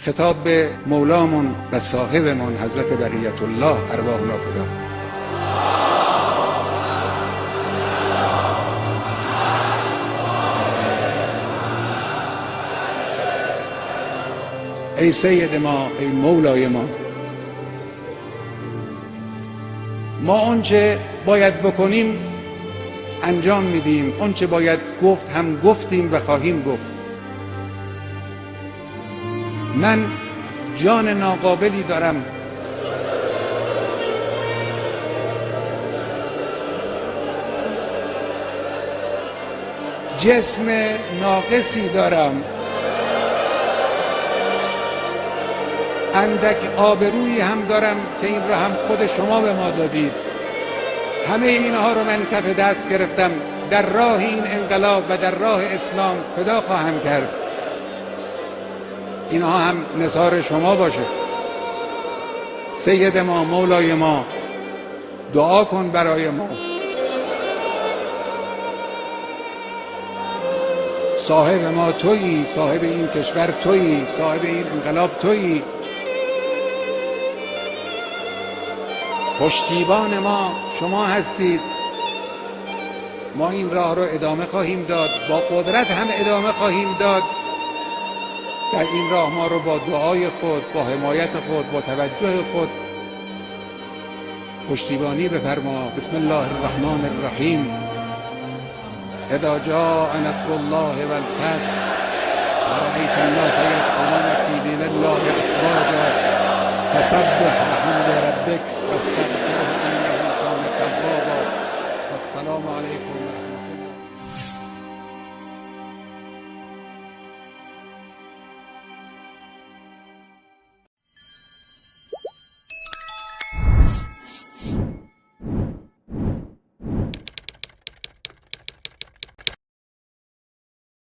خطاب به مولامون و صاحبمون حضرت بقیت الله ارواحنا فدا. ای سید ما، ای مولای ما، ما آنچه باید بکنیم انجام میدیم، آنچه باید گفت هم گفتیم و خواهیم گفت. من جان ناقابلی دارم، جسم ناقصی دارم، اندک آبرویی هم دارم که این را هم خود شما به ما دادید. همه اینها رو من کف دست گرفتم، در راه این انقلاب و در راه اسلام فدا خواهم کرد. اینها هم نثار شما باشه. سید ما، مولای ما، دعا کن برای ما. صاحب ما تویی، صاحب این کشور تویی، صاحب این انقلاب تویی. پشتیبان ما شما هستید. ما این راه رو ادامه خواهیم داد، با قدرت هم ادامه خواهیم داد. در این راه ما رو با دعای خود، با حمایت خود، با توجه خود پشتیبانی بفرما. بسم الله الرحمن الرحیم. اذا جاء نصر الله والفتح ورأيت الناس يدخلون في دين الله افواجا فسبح بحمد ربك واستغفره انه كان توابا. السلام علیکم.